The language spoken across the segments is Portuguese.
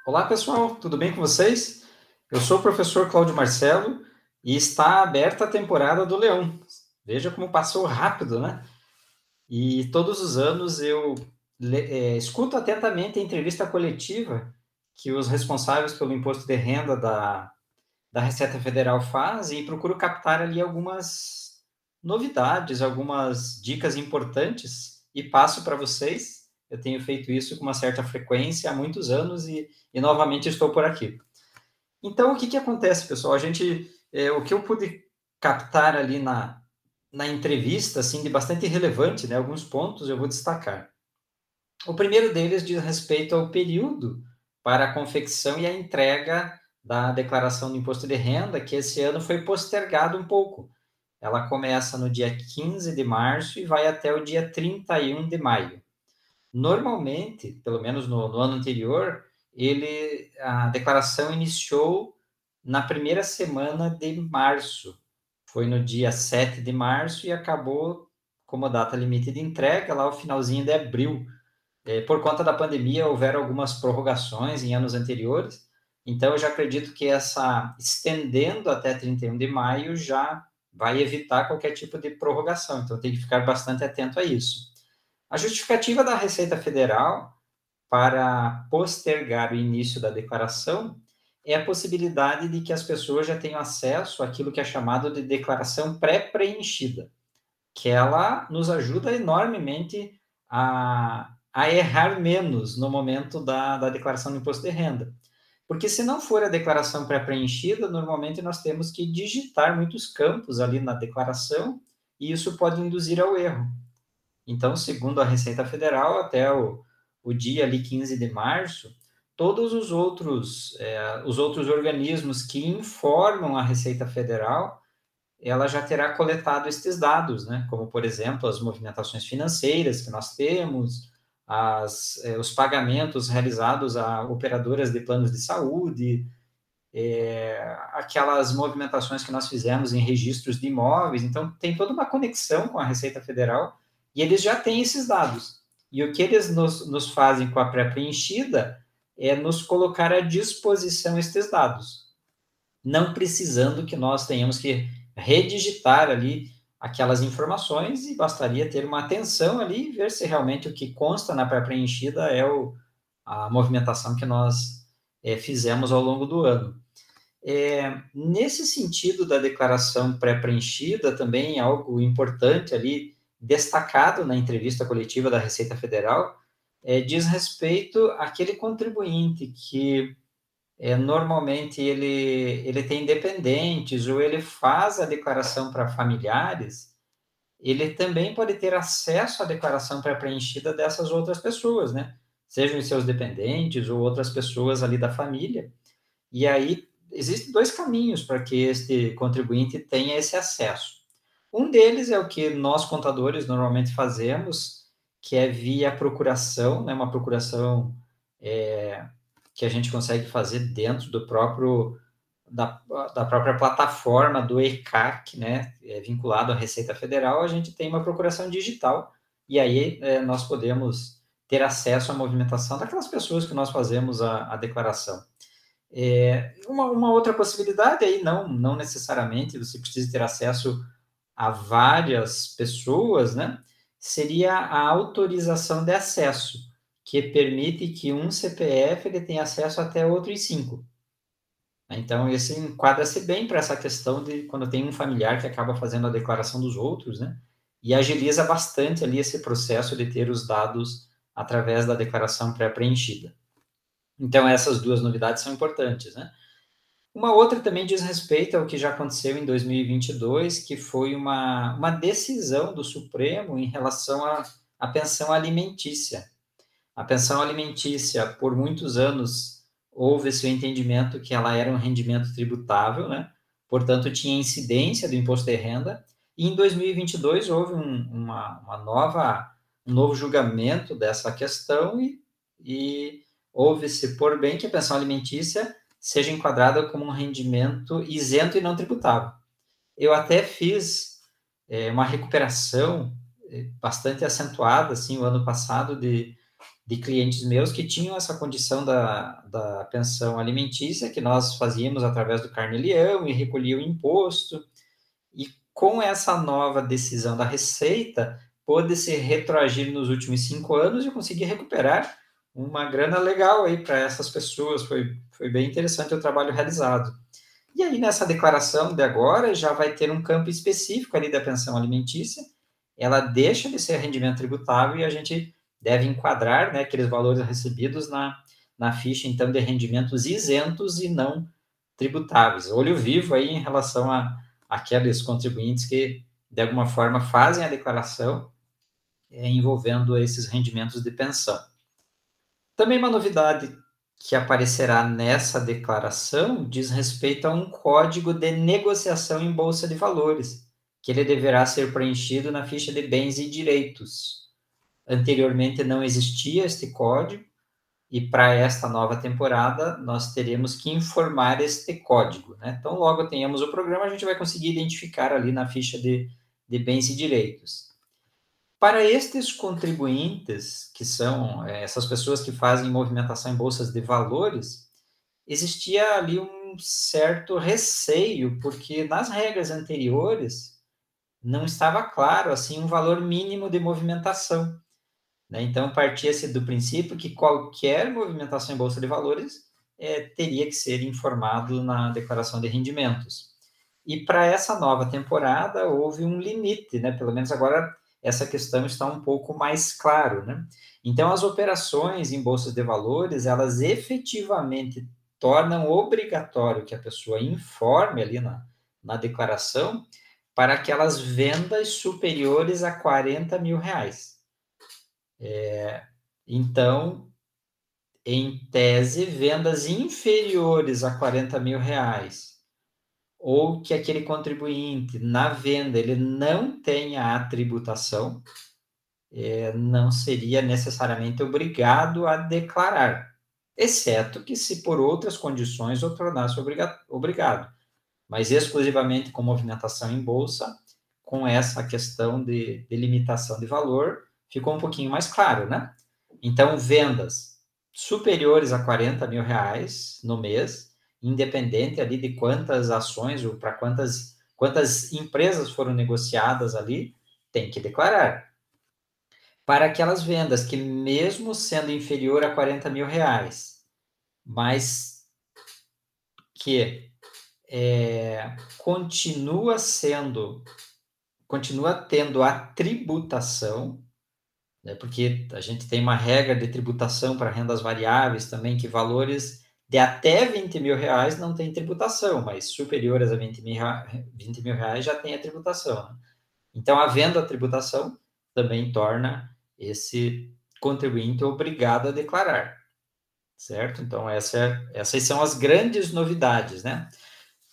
Olá, pessoal, tudo bem com vocês? Eu sou o professor Cláudio Marcelo e está aberta a temporada do Leão. Veja como passou rápido, né? E todos os anos eu escuto atentamente a entrevista coletiva que os responsáveis pelo imposto de renda da Receita Federal fazem e procuro captar ali algumas novidades, algumas dicas importantes e passo para vocês. Eu tenho feito isso com uma certa frequência há muitos anos e novamente estou por aqui. Então, o que acontece, pessoal? O que eu pude captar ali na entrevista, assim, de bastante relevante, né? Alguns pontos eu vou destacar. O primeiro deles diz respeito ao período para a confecção e a entrega da declaração do imposto de renda, que esse ano foi postergado um pouco. Ela começa no dia 15 de março e vai até o dia 31 de maio. Normalmente, pelo menos no ano anterior, a declaração iniciou na primeira semana de março. Foi no dia 7 de março e acabou como data limite de entrega lá o finalzinho de abril. Por conta da pandemia, houveram algumas prorrogações em anos anteriores, então eu já acredito que essa estendendo até 31 de maio já vai evitar qualquer tipo de prorrogação, então tem que ficar bastante atento a isso. A justificativa da Receita Federal para postergar o início da declaração é a possibilidade de que as pessoas já tenham acesso àquilo que é chamado de declaração pré-preenchida, que ela nos ajuda enormemente a errar menos no momento da declaração do imposto de renda. Porque se não for a declaração pré-preenchida, normalmente nós temos que digitar muitos campos ali na declaração e isso pode induzir ao erro. Então, segundo a Receita Federal, até o dia ali 15 de março, todos os outros organismos que informam a Receita Federal, ela já terá coletado estes dados, né? Como, por exemplo, as movimentações financeiras que nós temos, os pagamentos realizados a operadoras de planos de saúde, aquelas movimentações que nós fizemos em registros de imóveis. Então, tem toda uma conexão com a Receita Federal e eles já têm esses dados. E o que eles nos fazem com a pré-preenchida é nos colocar à disposição estes dados, não precisando que nós tenhamos que redigitar ali aquelas informações e bastaria ter uma atenção ali e ver se realmente o que consta na pré-preenchida é a movimentação que nós fizemos ao longo do ano. Nesse sentido da declaração pré-preenchida, também algo importante ali, destacado na entrevista coletiva da Receita Federal, diz respeito àquele contribuinte que normalmente ele tem dependentes ou ele faz a declaração para familiares, ele também pode ter acesso à declaração pré-preenchida dessas outras pessoas, né? Sejam os seus dependentes ou outras pessoas ali da família. E aí, existem dois caminhos para que este contribuinte tenha esse acesso. Um deles é o que nós, contadores, normalmente fazemos, que é via procuração, né, uma procuração que a gente consegue fazer dentro da própria plataforma do ECAC, né, vinculado à Receita Federal, a gente tem uma procuração digital, e aí nós podemos ter acesso à movimentação daquelas pessoas que nós fazemos a declaração. Uma outra possibilidade aí, não necessariamente você precisa ter acesso a várias pessoas, né? Seria a autorização de acesso, que permite que um CPF ele tenha acesso até outros 5. Então, esse enquadra-se bem para essa questão de quando tem um familiar que acaba fazendo a declaração dos outros, né? E agiliza bastante ali esse processo de ter os dados através da declaração pré-preenchida. Então, essas duas novidades são importantes, né? Uma outra também diz respeito ao que já aconteceu em 2022, que foi uma decisão do Supremo em relação à pensão alimentícia. A pensão alimentícia, por muitos anos, houve esse entendimento que ela era um rendimento tributável, né? Portanto, tinha incidência do imposto de renda. E em 2022 houve um novo julgamento dessa questão e houve-se por bem que a pensão alimentícia seja enquadrada como um rendimento isento e não tributável. Eu até fiz uma recuperação bastante acentuada, assim, o ano passado, de de clientes meus que tinham essa condição da pensão alimentícia, que nós fazíamos através do Carnê-Leão e recolhia o imposto. E com essa nova decisão da Receita, pôde-se retroagir nos últimos 5 anos e conseguir recuperar uma grana legal aí para essas pessoas. Foi bem interessante o trabalho realizado. E aí, nessa declaração de agora, já vai ter um campo específico ali da pensão alimentícia, ela deixa de ser rendimento tributável e a gente deve enquadrar, né, aqueles valores recebidos na ficha, então, de rendimentos isentos e não tributáveis. Olho vivo aí em relação a aqueles contribuintes que, de alguma forma, fazem a declaração envolvendo esses rendimentos de pensão. Também uma novidade que aparecerá nessa declaração diz respeito a um código de negociação em bolsa de valores, que ele deverá ser preenchido na ficha de bens e direitos. Anteriormente não existia este código, e para esta nova temporada nós teremos que informar este código, né? Então, logo tenhamos o programa, a gente vai conseguir identificar ali na ficha de bens e direitos. Para estes contribuintes, que são essas pessoas que fazem movimentação em bolsas de valores, existia ali um certo receio, porque nas regras anteriores não estava claro assim um valor mínimo de movimentação, né? Então, partia-se do princípio que qualquer movimentação em bolsa de valores teria que ser informado na declaração de rendimentos. E para essa nova temporada houve um limite, né? Pelo menos agora essa questão está um pouco mais claro, né? Então, as operações em bolsas de valores, elas efetivamente tornam obrigatório que a pessoa informe ali na declaração para aquelas vendas superiores a 40 mil reais. Então, em tese, vendas inferiores a 40 mil reais, ou que aquele contribuinte, na venda, ele não tenha a tributação, não seria necessariamente obrigado a declarar, exceto que se por outras condições o tornasse obrigado, mas exclusivamente com movimentação em bolsa, com essa questão de limitação de valor, ficou um pouquinho mais claro, né? Então, vendas superiores a 40 mil reais no mês, independente ali de quantas ações ou para quantas empresas foram negociadas ali, tem que declarar. Para aquelas vendas que, mesmo sendo inferior a 40 mil reais, mas que continua tendo a tributação, né, porque a gente tem uma regra de tributação para rendas variáveis também, que valores de até 20 mil reais não tem tributação, mas superiores a 20 mil reais já tem a tributação, né? Então, havendo a tributação, também torna esse contribuinte obrigado a declarar, certo? Então, essas são as grandes novidades, né?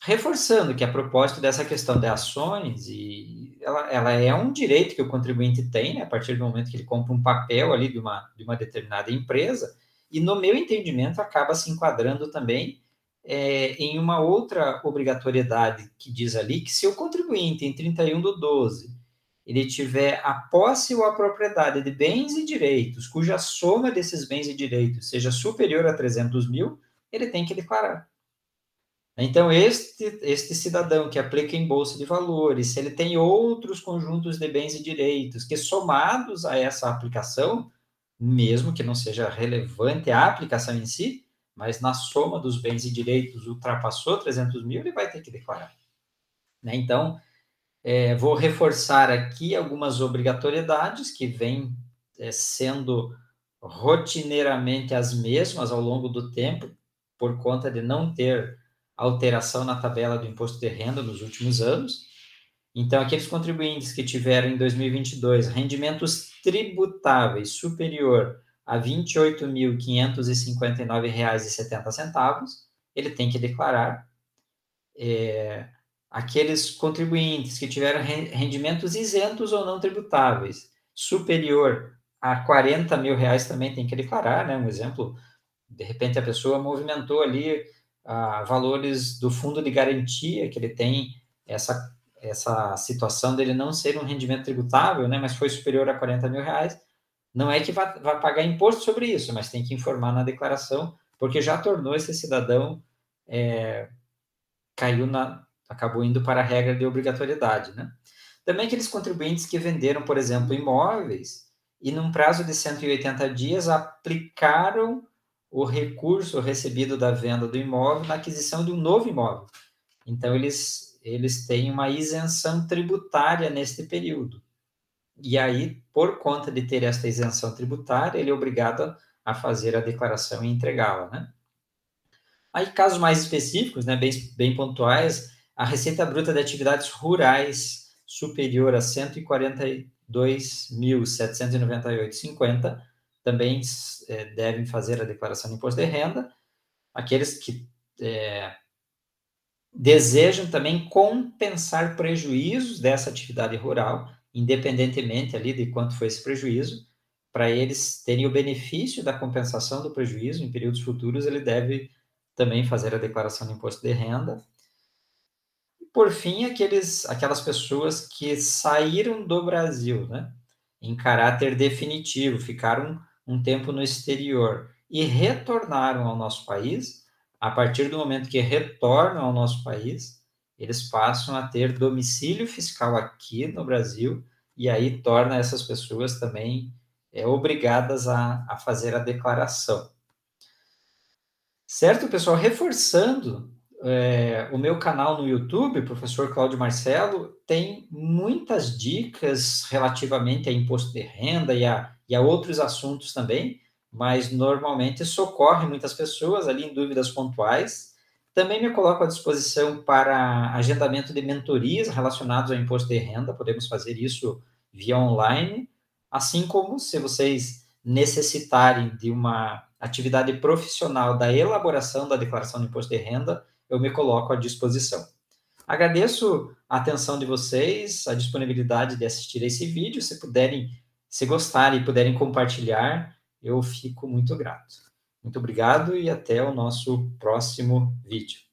Reforçando que a propósito dessa questão de ações, e ela é um direito que o contribuinte tem, né, a partir do momento que ele compra um papel ali de uma determinada empresa, e no meu entendimento acaba se enquadrando também em uma outra obrigatoriedade que diz ali que se o contribuinte em 31/12 ele tiver a posse ou a propriedade de bens e direitos, cuja soma desses bens e direitos seja superior a 300 mil, ele tem que declarar. Então, este cidadão que aplica em bolsa de valores, se ele tem outros conjuntos de bens e direitos que, somados a essa aplicação, mesmo que não seja relevante a aplicação em si, mas na soma dos bens e direitos ultrapassou 300 mil, ele vai ter que declarar, né? Então, vou reforçar aqui algumas obrigatoriedades que vêm sendo rotineiramente as mesmas ao longo do tempo, por conta de não ter alteração na tabela do imposto de renda nos últimos anos. Então, aqueles contribuintes que tiveram em 2022 rendimentos tributáveis superior a R$ 28.559,70, ele tem que declarar. Aqueles contribuintes que tiveram rendimentos isentos ou não tributáveis superior a R$ 40 mil também tem que declarar, né? Um exemplo, de repente a pessoa movimentou ali valores do fundo de garantia, que ele tem essa situação dele não ser um rendimento tributável, né, mas foi superior a 40 mil reais, Não é que vai pagar imposto sobre isso, mas tem que informar na declaração, porque já tornou esse cidadão, acabou indo para a regra de obrigatoriedade, né? Também aqueles contribuintes que venderam, por exemplo, imóveis e, num prazo de 180 dias, aplicaram o recurso recebido da venda do imóvel na aquisição de um novo imóvel. Então, eles têm uma isenção tributária neste período. E aí, por conta de ter esta isenção tributária, ele é obrigado a fazer a declaração e entregá-la, né? Aí, casos mais específicos, né, bem pontuais, a receita bruta de atividades rurais superior a 142.798,50 também devem fazer a declaração de imposto de renda. Aqueles que desejam também compensar prejuízos dessa atividade rural, independentemente ali de quanto foi esse prejuízo, para eles terem o benefício da compensação do prejuízo em períodos futuros, ele deve também fazer a declaração de imposto de renda. E, por fim, aquelas pessoas que saíram do Brasil, né, em caráter definitivo, ficaram um tempo no exterior e retornaram ao nosso país. A partir do momento que retornam ao nosso país, eles passam a ter domicílio fiscal aqui no Brasil, e aí torna essas pessoas também obrigadas a fazer a declaração. Certo, pessoal? Reforçando, o meu canal no YouTube, Professor Cláudio Marcelo, tem muitas dicas relativamente a imposto de renda e a outros assuntos também, mas normalmente socorre muitas pessoas ali em dúvidas pontuais. Também me coloco à disposição para agendamento de mentorias relacionadas ao imposto de renda, podemos fazer isso via online, assim como se vocês necessitarem de uma atividade profissional da elaboração da declaração de imposto de renda, eu me coloco à disposição. Agradeço a atenção de vocês, a disponibilidade de assistir a esse vídeo. Se gostarem e puderem compartilhar, eu fico muito grato. Muito obrigado e até o nosso próximo vídeo.